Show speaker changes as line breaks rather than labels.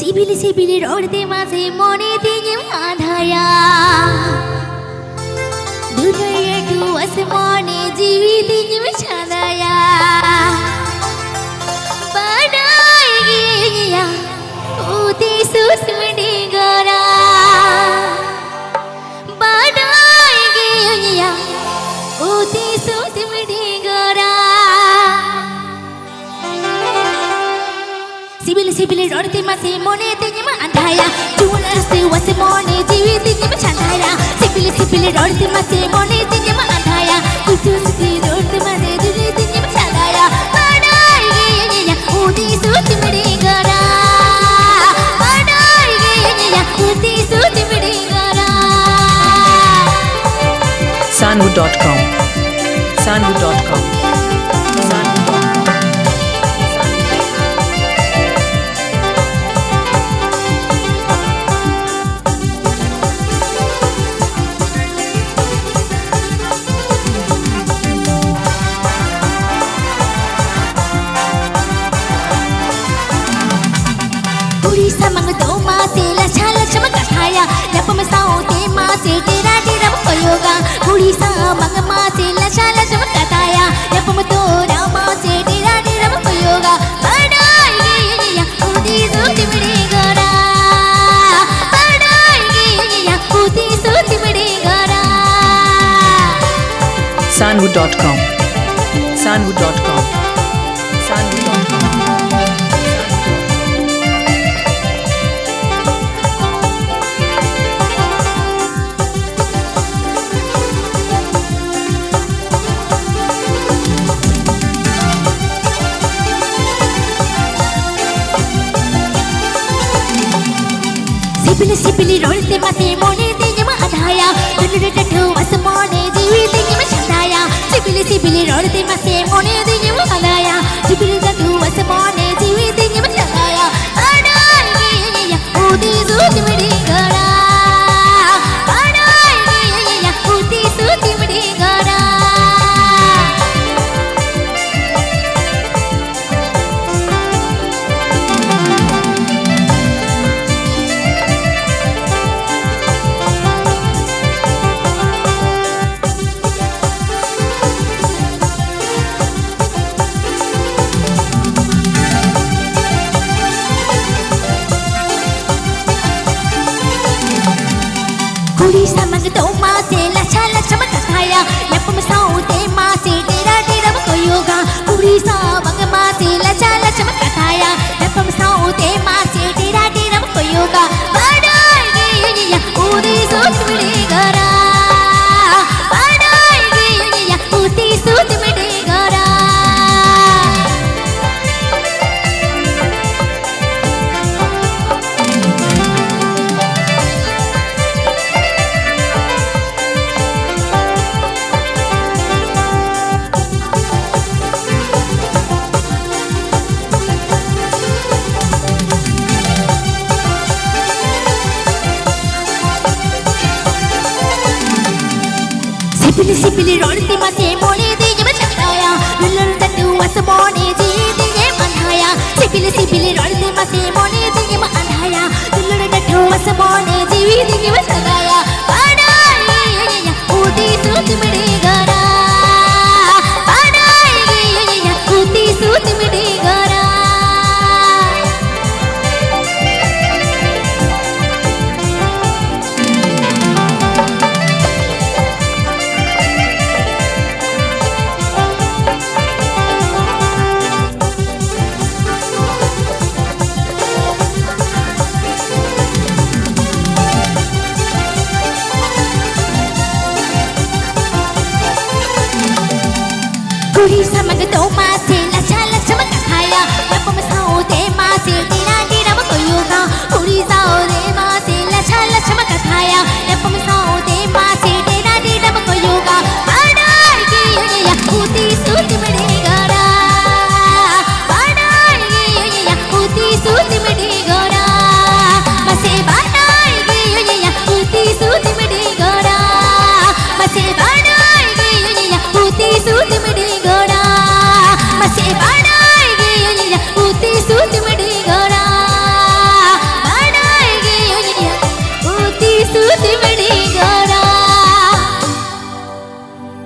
시빌리시빌리 얼대 맛에 머리 뒤에 아다야 눈을 두어서 머리 지위 뒤에 찾아야 바다이기야 우디 수스미리 거라 바다이기야 우디 수스미리 거라 Sibili roti masih mone tinya andaya jual sewa semone jiwi tinya chandaya Sibili roti masih mone tinya andaya kutu siti roti masih jiwi tinya chandaya padai gaya udi suti merigara padai gaya udi suti merigara
Sanhu.com
Urisa mangdo masela chala chamakat haya Napa masao te mase tera tera koyoga Urisa mang masela chala chamakat haya Napa matora mase tera tera koyoga Padai gaya udi suti merigara Padai gaya udi suti merigara
Sanhu.com
Sibili rolte masih mone tinya adaya Dulu dadu asmone jiwi tinya chandaya Sibili rolte masih mone tinya adaya Sibili dadu asmone jiwi tinya chandaya Padai gaya udi suti merigara Padai gaya udi suti merigara Urisa mangdo masela chala chamakat haya Napa masao te mase tera tera koyoga Urisa mang masela chala chamakat haya Napa masao te mase tera tera koyoga Padai gaya udi suti merigara Padai gaya udi suti merigara Sibili roti masih mone tinya chandaya Dulu dadu asmone jiwi tinya andaya Sibili roti masih mone tinya andaya Dulu dadu asmone jiwi tinya chandaya Padai gaya udi suti merigara Padai gaya udi suti merigara Urisa mangdo masela chala chamakat haya Napa masao te mase tera tera koyoga Urisa ore masela chala chamakat haya Napa masao te mase tera tera koyoga Padai gaya udi suti merigara Padai gaya udi suti merigara Mase padai gaya udi suti merigara Mase padai gaya udi suti merigara Masih padai gaya uti suti merigara सूत्र बड़े गारा